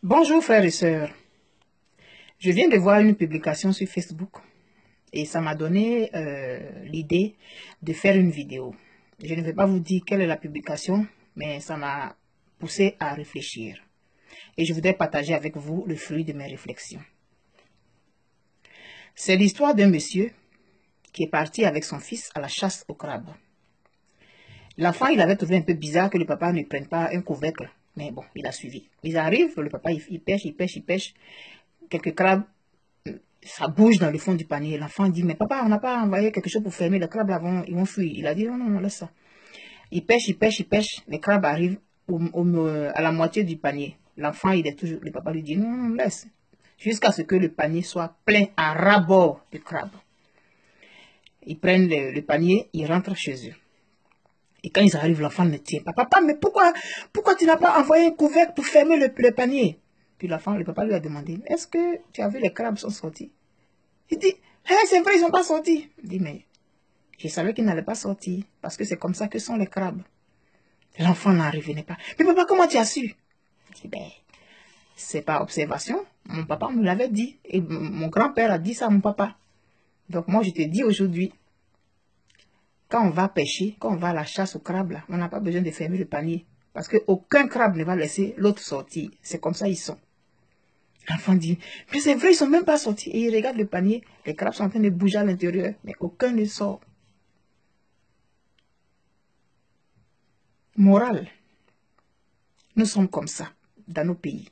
Bonjour frères et sœurs, je viens de voir une publication sur Facebook et ça m'a donné l'idée de faire une vidéo. Je ne vais pas vous dire quelle est la publication, mais ça m'a poussé à réfléchir. Et je voudrais partager avec vous le fruit de mes réflexions. C'est l'histoire d'un monsieur qui est parti avec son fils à la chasse au crabe. L'enfant, il avait trouvé un peu bizarre que le papa ne prenne pas un couvercle. Mais bon, il a suivi. Ils arrivent, le papa, il pêche. Quelques crabes, ça bouge dans le fond du panier. L'enfant dit, mais papa, on n'a pas envoyé quelque chose pour fermer. Les crabes, là, ils vont fuir. Il a dit, non, non, laisse ça. Il pêche. Les crabes arrivent à la moitié du panier. L'enfant, le papa lui dit, non, non, laisse. Jusqu'à ce que le panier soit plein à ras-bord de crabes. Ils prennent le panier, ils rentrent chez eux. Et quand ils arrivent, l'enfant ne tient pas. Papa, mais pourquoi tu n'as pas envoyé un couvercle pour fermer le panier? Puis le papa lui a demandé, est-ce que tu as vu les crabes sont sortis? Il dit, hey, c'est vrai, ils ne sont pas sortis. Il dit, mais je savais qu'ils n'allaient pas sortir, parce que c'est comme ça que sont les crabes. L'enfant n'en revenait pas. Mais papa, comment tu as su? Il dit, ben, c'est par observation. Mon papa me l'avait dit. Et mon grand-père a dit ça à mon papa. Donc moi, je te dis aujourd'hui, quand on va pêcher, quand on va à la chasse aux crabes, là, on n'a pas besoin de fermer le panier. Parce qu'aucun crabe ne va laisser l'autre sortir. C'est comme ça ils sont. L'enfant dit, mais c'est vrai, ils ne sont même pas sortis. Et il regarde le panier, les crabes sont en train de bouger à l'intérieur, mais aucun ne sort. Morale, nous sommes comme ça dans nos pays.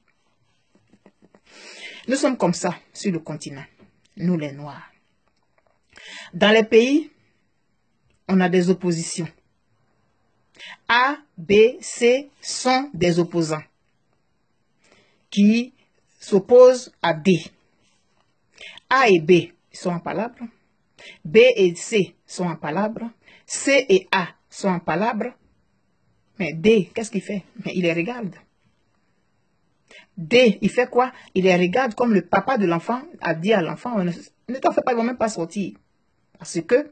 Nous sommes comme ça sur le continent, nous les Noirs. Dans les pays, on a des oppositions. A, B, C sont des opposants qui s'opposent à D. A et B sont en palabre. B et C sont en palabre. C et A sont en palabre. Mais D, qu'est-ce qu'il fait? Mais il les regarde. D, il fait quoi? Il les regarde comme le papa de l'enfant a dit à l'enfant, ne t'en fais pas, ils ne vont même pas sortir. Parce que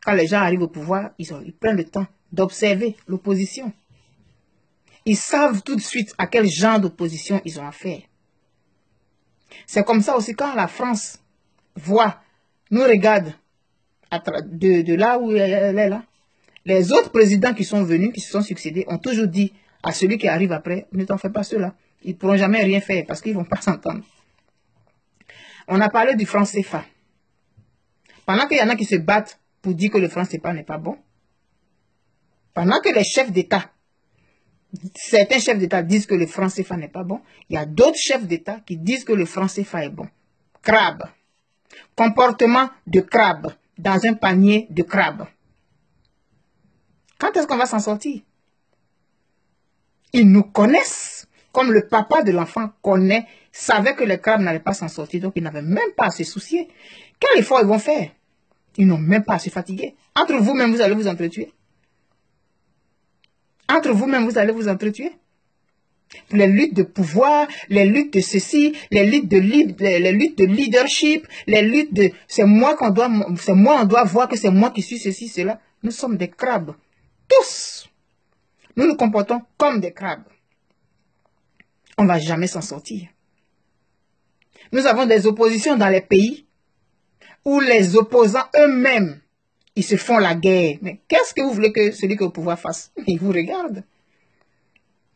quand les gens arrivent au pouvoir, ils prennent le temps d'observer l'opposition. Ils savent tout de suite à quel genre d'opposition ils ont affaire. C'est comme ça aussi quand la France nous regarde de là où elle est là. Les autres présidents qui sont venus, qui se sont succédés, ont toujours dit à celui qui arrive après, ne t'en fais pas ceux-là. Ils ne pourront jamais rien faire parce qu'ils ne vont pas s'entendre. On a parlé du franc CFA. Pendant qu'il y en a qui se battent pour dire que le franc CFA n'est pas bon, pendant que les chefs d'État, certains chefs d'État disent que le franc CFA n'est pas bon, il y a d'autres chefs d'État qui disent que le franc CFA est bon. Crabe. Comportement de crabe dans un panier de crabe. Quand est-ce qu'on va s'en sortir? Ils nous connaissent comme le papa de l'enfant savait que les crabes n'allaient pas s'en sortir, donc ils n'avaient même pas à se soucier. Quel effort ils vont faire? Ils n'ont même pas à se fatiguer. Entre vous-même, vous allez vous entretuer. Entre vous-même, vous allez vous entretuer. Les luttes de pouvoir, les luttes de ceci, les luttes de leadership, les luttes de c'est moi, on doit voir que c'est moi qui suis ceci, cela. Nous sommes des crabes. Tous. Nous nous comportons comme des crabes. On ne va jamais s'en sortir. Nous avons des oppositions dans les pays où les opposants eux-mêmes, ils se font la guerre. Mais qu'est-ce que vous voulez que celui qui est au pouvoir fasse? Il vous regarde.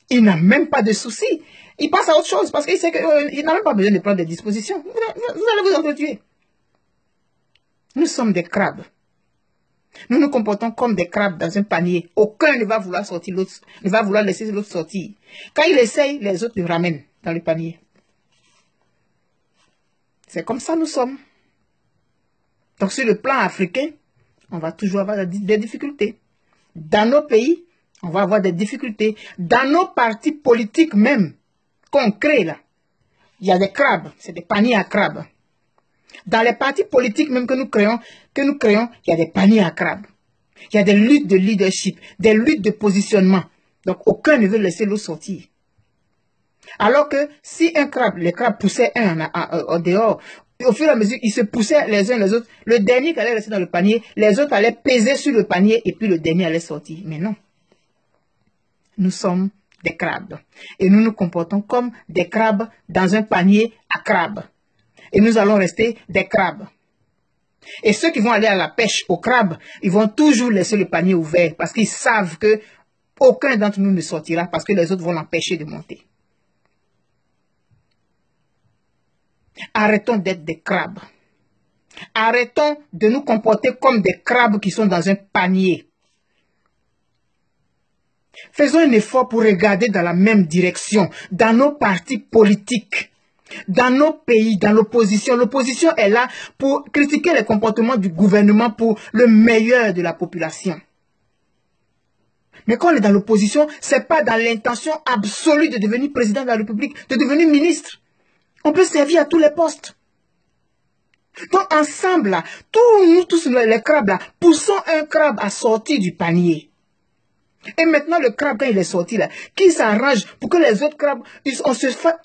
Il n'a même pas de souci. Il passe à autre chose parce qu'il sait qu'il n'a même pas besoin de prendre des dispositions. Vous allez vous entretuer. Nous sommes des crabes. Nous nous comportons comme des crabes dans un panier. Aucun ne va vouloir sortir l'autre, ne va vouloir laisser l'autre sortir. Quand il essaye, les autres le ramènent dans le panier. C'est comme ça nous sommes. Donc sur le plan africain, on va toujours avoir des difficultés. Dans nos pays, on va avoir des difficultés. Dans nos partis politiques même, qu'on crée là, il y a des crabes, c'est des paniers à crabes. Dans les partis politiques même que nous créons, il y a des paniers à crabes. Il y a des luttes de leadership, des luttes de positionnement. Donc aucun ne veut laisser l'autre sortir. Alors que si les crabes poussaient un en dehors, au fur et à mesure, ils se poussaient les uns les autres, le dernier qui allait rester dans le panier, les autres allaient peser sur le panier et puis le dernier allait sortir. Mais non. Nous sommes des crabes. Et nous nous comportons comme des crabes dans un panier à crabes. Et nous allons rester des crabes. Et ceux qui vont aller à la pêche au crabe, ils vont toujours laisser le panier ouvert parce qu'ils savent que aucun d'entre nous ne sortira parce que les autres vont l'empêcher de monter. Arrêtons d'être des crabes. Arrêtons de nous comporter comme des crabes qui sont dans un panier. Faisons un effort pour regarder dans la même direction, dans nos partis politiques, dans nos pays, dans l'opposition. L'opposition est là pour critiquer les comportements du gouvernement pour le meilleur de la population. Mais quand on est dans l'opposition, ce n'est pas dans l'intention absolue de devenir président de la République, de devenir ministre. On peut servir à tous les postes. Donc ensemble, là, nous tous les crabes, là, poussons un crabe à sortir du panier. Et maintenant, le crabe, quand il est sorti, là, qui s'arrange pour que les autres crabes,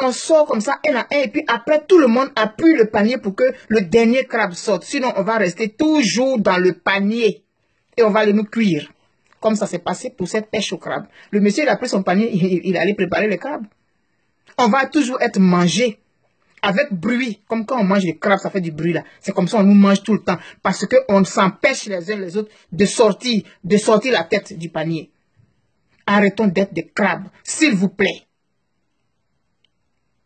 on sort comme ça, un à un, et puis après, tout le monde appuie le panier pour que le dernier crabe sorte. Sinon, on va rester toujours dans le panier et on va aller nous cuire. Comme ça s'est passé pour cette pêche au crabe. Le monsieur, il a pris son panier, il allait préparer le crabe. On va toujours être mangé avec bruit. Comme quand on mange le crabe, ça fait du bruit là. C'est comme ça, on nous mange tout le temps. Parce qu'on s'empêche les uns les autres de sortir la tête du panier. Arrêtons d'être des crabes, s'il vous plaît.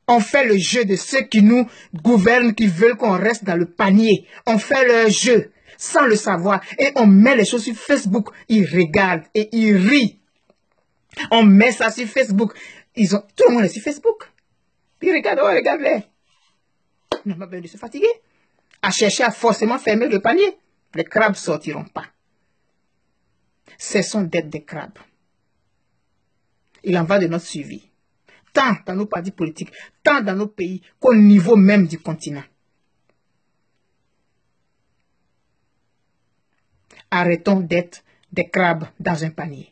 On fait le jeu de ceux qui nous gouvernent, qui veulent qu'on reste dans le panier. On fait leur jeu sans le savoir. Et on met les choses sur Facebook. Ils regardent et ils rient. On met ça sur Facebook. Tout le monde est sur Facebook. Puis regarde, oh, regarde-les. On n'a pas besoin de se fatiguer. À chercher à forcément fermer le panier. Les crabes ne sortiront pas. Cessons d'être des crabes. Il en va de notre suivi. Tant dans nos partis politiques, tant dans nos pays, qu'au niveau même du continent. Arrêtons d'être des crabes dans un panier.